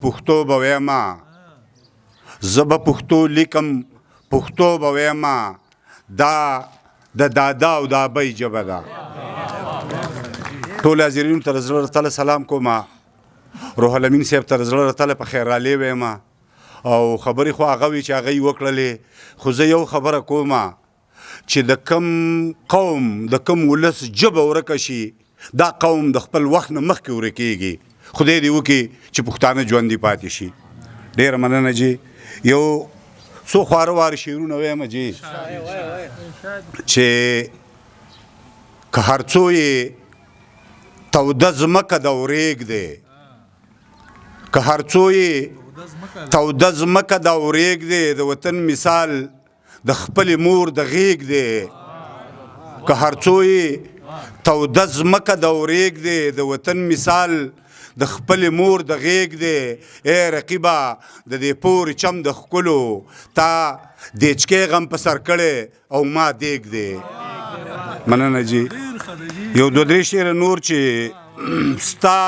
پښتو به ویما زه به پښتو لیکم پښتو به ویما دا د دادا او د ابۍ ژبه ده. ټول حاضرینو ته زړه تله سلام کوم. روح الامین صاحب ته زړه تله په خیر رالی ویم او خبرې خو هغه وي چې هغه یې وکړلې، خو زه یو خبره کوم چې د کم قوم د کم ولس ژبه ورکه شي دا قوم د خپل وخت نه مخکې ورکېږي. خدای دې وکړي چې پښتانه ژوندي پاتې شي. ډېره مننه جي. یو څو خواره واره شعرونه ویم جي چې که هر څو یې توده ځمکه د ورېږدې، که هر څو یې توده ځمکه د ورېږدې، د وطن مثال د خپلې مور د غېږ دی. که هر څو یې توده ځمکه د ورېږدې، د وطن مثال د خپلې مور د غېږ دی. ای رقیبه د دې پورې چم د ښکلو تا دیچکې غم په سر کړی او ما دیګ دی. مننه جي. یو دوه درې شعره نور چې ستا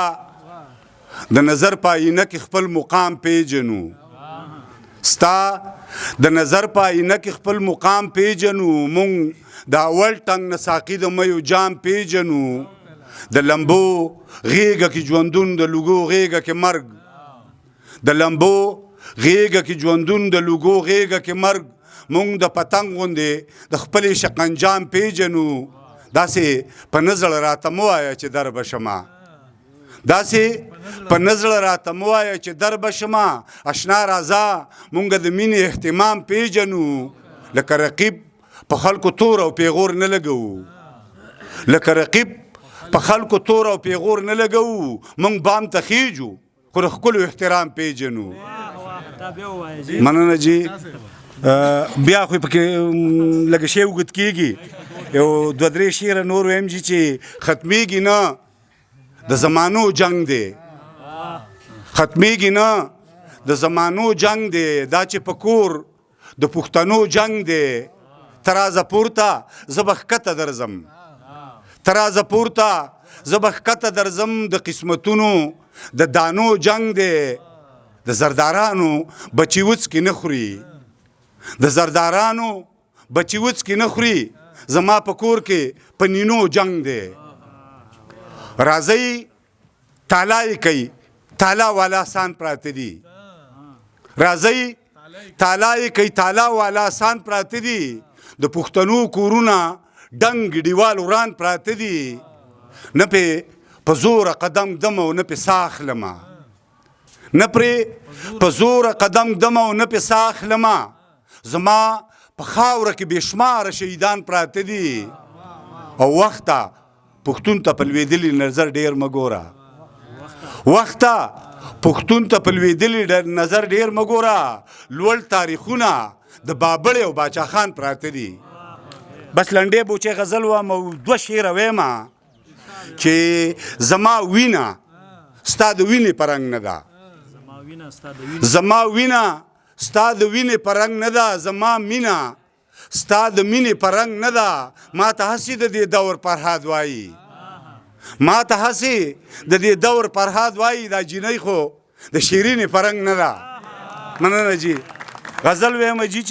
د نظر په آینه کې خپل مقام پیژنو، ستا د نظر په آینه کې خپل مقام پیژنو، مونږ د اول ټنګ نه ساقي د میو جام پیژنو، د لمبو غیږه کې ژوندون د لوګو غیږه کې مرګ، د لمبو غیږه کې ژوندون د لوګو غیږه کې مرګ، مونږ د پتنګ غوندې د خپلې شقنجام پیژنو. داسې په نزړه راته مه وایه چې در به شمه، داسې په نزړه راته مه وایه چې در به شمه. اشنا راځه مونږ د مینې اهتمام پیژنو، لکه رقیب په خلکو تور او پیغور نه لګوو، لکه رقیب په خلکو تور او پیغور نه لګوو. مونږ بام ته خیجو خو د ښکلو احترام پیژنو. مننه جي. بیا خو پکې لږ شی اوږد کېږي. یو دوه درې شعره نور ویم جي چې ختمیږي نه، د زمانو جنگ دی، ختمیږي نه د زمانو جنگ دی. دا چې په کور د پښتنو جنگ دی. ترازه پورته زه به ښکته درځم، ترازه پورته زه به ښکته درځم. د قسمتونو د دانو جنگ دی. د زردارانو بچي وڅکي نه خوري، د زردارانو بچي وڅکي نه خوري. زما په کور کې په نینو جنگ دی. راځئ تالا یې کوي، تالا والا سان پراته دي. راځئ تالا یې کوي، تالا والا سان پراته دي. د پښتنو کورونه ډنګ ډیوال وران پراته دي. نه پې په زوره قدم دم او نه پې ساه اخلمه، نه پرې په زوره قدم دم او نه پې ساه اخلمه. زما په خاوره کې بېشماره شهیدان پراته دي. او وخته پښتون ته په لوېدلي نظر ډېر مه ګوره، وخته پښتون ته په لوېدلي نظر ډېر مه ګوره. لوړ تاریخونه د بابړې او باچا خان پراته دي. بس لنډې بوچې غزل وم او دوه شعره ویمه چې زما وینه ستا د وینې په رنګ نه ده، زما وینه ستا د وینې په رنګ نه ده، زما مینه ستا د مینې په رنګ نه ده. ما ته هسې د دې دور فرهاد وایي، ما ته هسې د دې دور فرهاد وایي. دا جینۍ خو د شیرینې په رنګ نه ده. مننه جي. غزل ویمه جي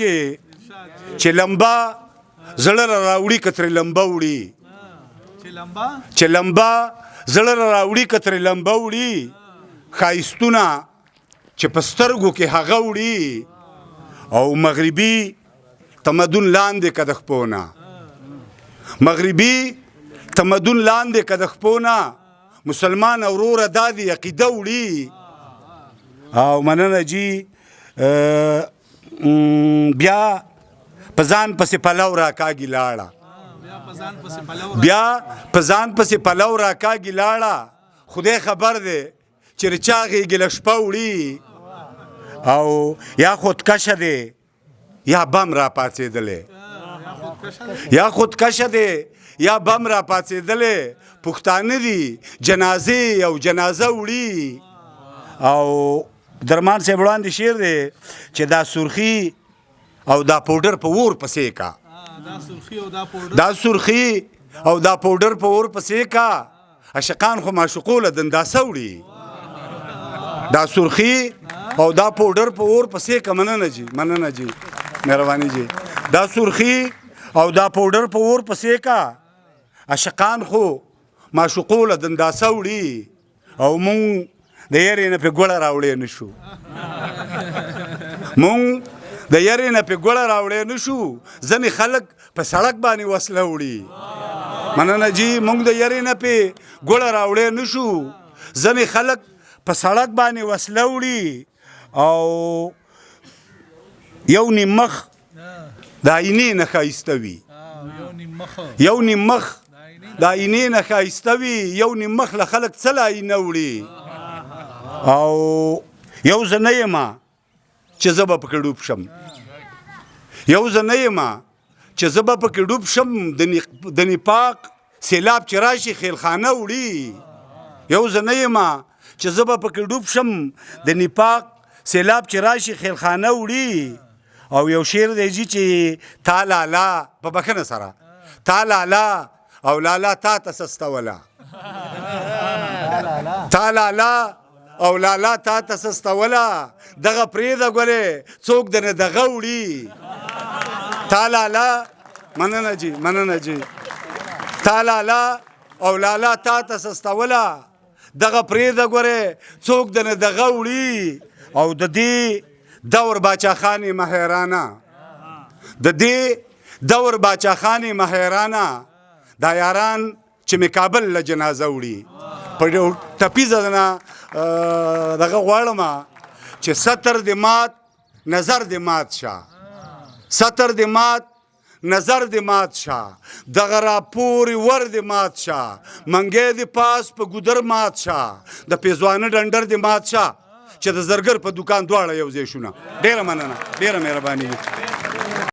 چې لمبا زړه راوړي که ترې لمبه وړي، چې لمبا زړه راوړي که ترې لمبه وړي. ښایستونه چې په سترګو کې هغه وړي او مغربي تمدن لاندې که د خپو نه، مغربي تمدن لاندې که د خپو نه. مسلمان وروره دا دې عقیده وړي. او مننه جي. بیا په ځان پسې پلو راکاږي لاړه، بیا په ځان پسې پلو راکاږي لاړه. خدای خبر دی چې رچا غېږې له شپه وړي. او یا خودکشه دی یا بم را پاڅېدلی، یا خودکشه دی یا بم را پاڅېدلی. پښتانه دي جنازې او جنازه وړي. او درمان صاحب وړاندې شعر دی چې دا سرخي او دا پوډر په اور پسې کا، دا سرخي او دا پوډر په اور پسې کا. عاشقان خو معشوقو له دنداسه وړي. دا سرخی او دا پاوډر په اور پسې که مننه جی مهرباني جی دا سرخی او دا پاوډر په اور پسې کا عاشقان خو معشوقو له دنداسه وړي او مونږ د یارې نه پې ګوړه راوړی نه شو مونږ د یارې نه پې ګوړه راوړی نه شو ځینې خلک په سړک باندې وسله وړي مننه جی مونږ د یارې نه پې ګوړه راوړی نه شو ځینې خلک په سړک باندې وسله وړي او یو نیم مخ د آینې نه ښایسته وي یو نیم مخ د آینې نه ښایسته وي یو نیم مخ له خلک څه له آینه وړي او یو زه نه یم چې زه به پکې ډوب شم یو زه نه یم چې زه به پکې ډوب شم د نفاق سیلاب چې راشي خیلخانه وړي یو زه نه یم چې زه به پکې ډوب شم د نفاق سیلاب چې راشي خیلخانه وړي او یو شعر دی جي چې تا لالا په بښنه سره تا لالا او لالا تا ته سستوله تا لالا او لالا تا ته سستوله دغه پرېږده ګورې څوک درنه دغه وړي تا لالا مننه جي تا لالا او لالا تا ته سستوله دغه پرېږده ګورې څوک درنه دغه وړي او د دې دور باچاخانې مهیرانه د دې دور باچاخانې مهیرانه دا یاران چې مې کابل له جنازه وړي په ټپیزه نه دغه غواړم چې ستر دې مات نظر دې مات شه ستر دې مات نظر دې مات شه دغه راپورې ور دې مات شه منګی دې پاس په ګودر مات شه د پیزوانه ډنډر دې مات شه چې د زرګر په دوکان دواړه یو ځای شونه ډېره مننه ډېره مهرباني